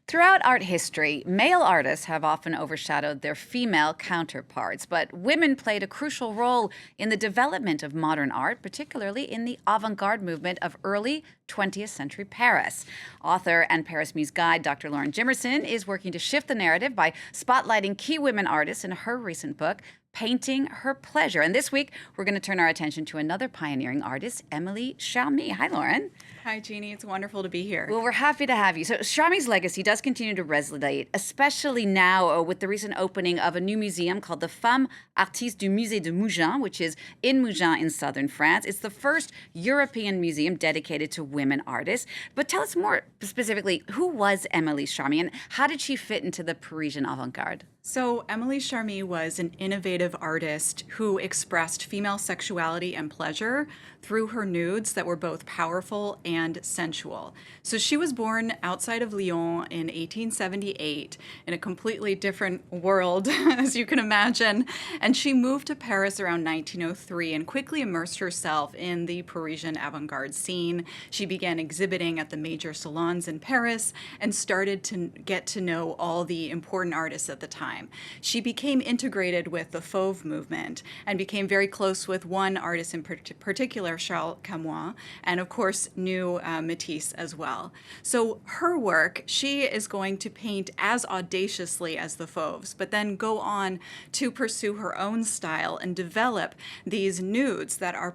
Throughout art history, male artists have often overshadowed their female counterparts, but women played a crucial role in the development of modern art, particularly in the avant-garde movement of early 20th century Paris. Author and Paris Muse guide Dr. Lauren Jimerson is working to shift the narrative by spotlighting key women artists in her recent book, Painting Her Pleasure. And this week, we're going to turn our attention to another pioneering artist, Emilie Charmy. Hi, Lauren. Hi, Jeannie. It's wonderful to be here. Well, we're happy to have you. So Charmy's legacy does continue to resonate, especially now with the recent opening of a new museum called the Femmes Artistes du Musée de Mougins, which is in Mougins in southern France. It's the first European museum dedicated to women artists. But tell us more specifically, who was Emilie Charmy and how did she fit into the Parisian avant-garde? So Emilie Charmy was an innovative artist who expressed female sexuality and pleasure through her nudes that were both powerful and sensual. So she was born outside of Lyon in 1878 in a completely different world, as you can imagine. And she moved to Paris around 1903 and quickly immersed herself in the Parisian avant-garde scene. She began exhibiting at the major salons in Paris and started to get to know all the important artists at the time. She became integrated with the Fauve movement and became very close with one artist in particular, Charles Camoin, and of course knew Matisse as well. So her work, she is going to paint as audaciously as the Fauves, but then go on to pursue her own style and develop these nudes that are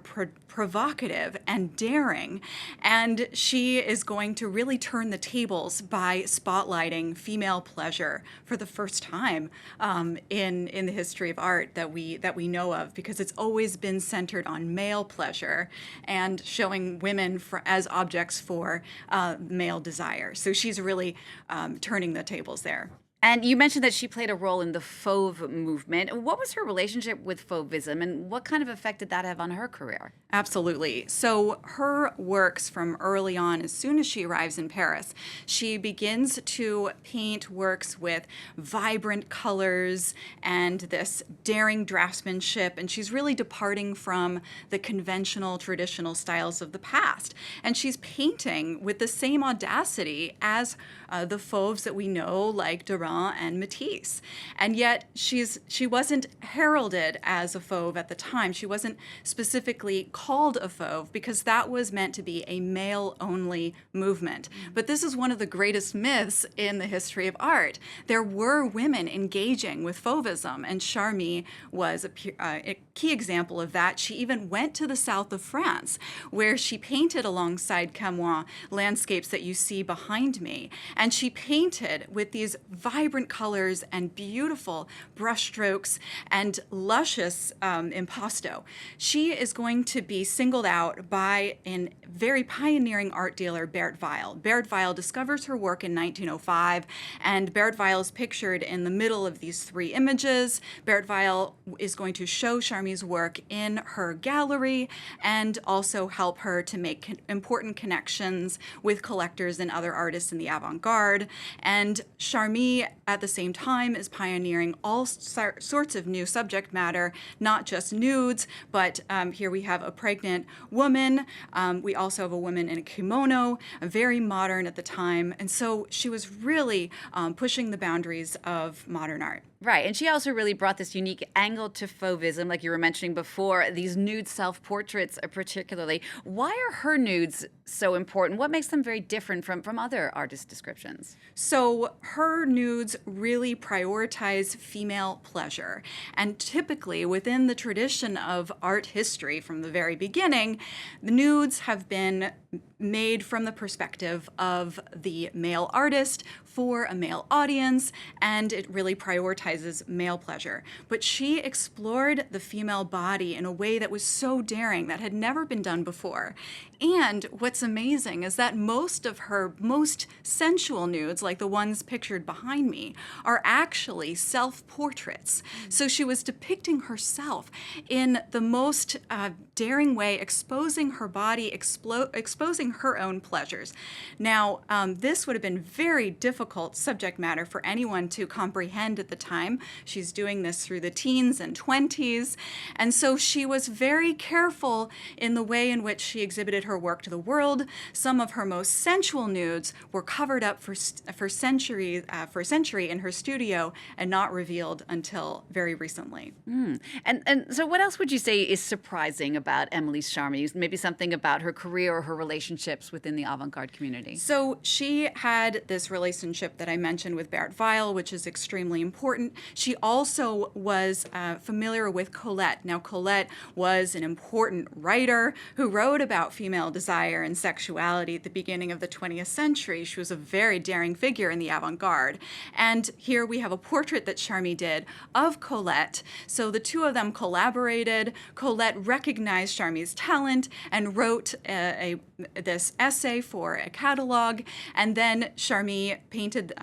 provocative and daring. And she is going to really turn the tables by spotlighting female pleasure for the first time in the history of art that we know of, because it's always been centered on male pleasure and showing women as objects for male desire. So she's really turning the tables there. And you mentioned that she played a role in the Fauve movement. What was her relationship with Fauvism, and what kind of effect did that have on her career? Absolutely. So her works from early on, as soon as she arrives in Paris, she begins to paint works with vibrant colors and this daring draftsmanship, and she's really departing from the conventional, traditional styles of the past. And she's painting with the same audacity as the Fauves that we know, like Derain and Matisse. And yet she wasn't heralded as a Fauve at the time. She wasn't specifically called a Fauve because that was meant to be a male-only movement. But this is one of the greatest myths in the history of art. There were women engaging with Fauvism, and Charmy was a key example of that. She even went to the south of France, where she painted alongside Camoin landscapes that you see behind me. And she painted with these vibrant colors and beautiful brushstrokes and luscious impasto. She is going to be singled out by a very pioneering art dealer, Bert Weil. Bert Weil discovers her work in 1905, and Bert Weil is pictured in the middle of these three images. Bert Weil is going to show Charmy's work in her gallery and also help her to make important connections with collectors and other artists in the avant-garde. And Charmy, at the same time, is pioneering all sorts of new subject matter, not just nudes, but here we have a pregnant woman. We also have a woman in a kimono, very modern at the time. And so she was really pushing the boundaries of modern art. Right, and she also really brought this unique angle to Fauvism, like you were mentioning before, these nude self-portraits particularly. Why are her nudes so important? What makes them very different from other artist descriptions? So her nudes really prioritize female pleasure. And typically within the tradition of art history from the very beginning, the nudes have been made from the perspective of the male artist for a male audience, and it really prioritizes male pleasure. But she explored the female body in a way that was so daring, that had never been done before. And what's amazing is that most of her most sensual nudes, like the ones pictured behind me, are actually self-portraits. So she was depicting herself in the most daring way, exposing her body, exposing her own pleasures. Now, this would have been very difficult subject matter for anyone to comprehend at the time. She's doing this through the teens and 20s. And so she was very careful in the way in which she exhibited her work to the world. Some of her most sensual nudes were covered up for a century in her studio and not revealed until very recently. And so what else would you say is surprising about Emilie Charmy? Maybe something about her career or her relationships within the avant-garde community? So she had this relationship that I mentioned with Bert Weil, which is extremely important. She also was familiar with Colette. Now, Colette was an important writer who wrote about female desire and sexuality at the beginning of the 20th century. She was a very daring figure in the avant-garde. And here we have a portrait that Charmy did of Colette. So the two of them collaborated. Colette recognized Charmy's talent and wrote this essay for a catalog, and then Charmy painted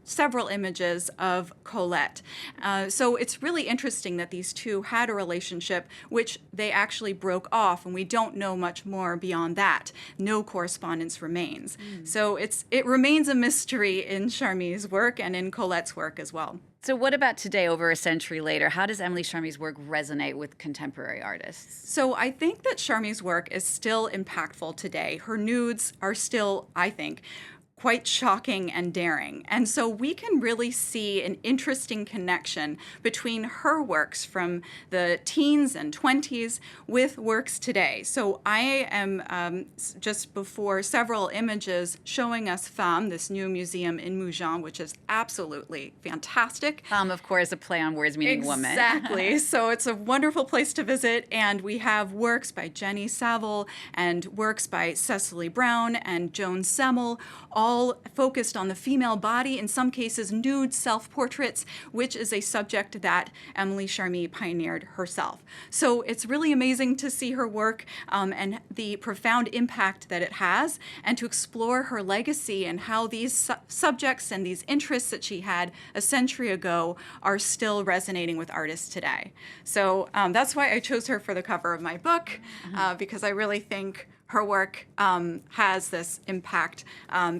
several images of Colette. So it's really interesting that these two had a relationship, which they actually broke off, and we don't know much more beyond that. No correspondence remains. So it remains a mystery in Charmy's work and in Colette's work as well. So what about today, over a century later? How does Emilie Charmy's work resonate with contemporary artists? So I think that Charmy's work is still impactful today. Her nudes are still, I think, quite shocking and daring. And so we can really see an interesting connection between her works from the teens and 20s with works today. So I am just before several images showing us Fauve, this new museum in Mougins, which is absolutely fantastic. Fauve, of course, a play on words meaning woman. Exactly. So it's a wonderful place to visit. And we have works by Jenny Saville and works by Cecily Brown and Joan Semmel, all focused on the female body, in some cases nude self-portraits, which is a subject that Emilie Charmy pioneered herself. So it's really amazing to see her work and the profound impact that it has, and to explore her legacy and how these subjects and these interests that she had a century ago are still resonating with artists today. So that's why I chose her for the cover of my book, because I really think her work has this impact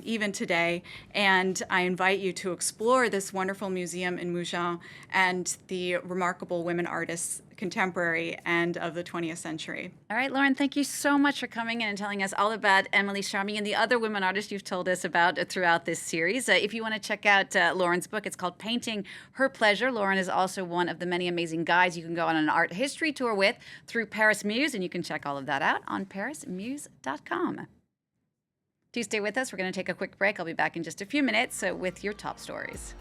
even today, and I invite you to explore this wonderful museum in Mougins and the remarkable women artists, contemporary and of the 20th century. All right, Lauren, thank you so much for coming in and telling us all about Emilie Charmy and the other women artists you've told us about throughout this series. If you want to check out Lauren's book, it's called Painting Her Pleasure. Lauren is also one of the many amazing guides you can go on an art history tour with through Paris Muse, and you can check all of that out on parismuse.com. Do stay with us. We're going to take a quick break. I'll be back in just a few minutes with your top stories.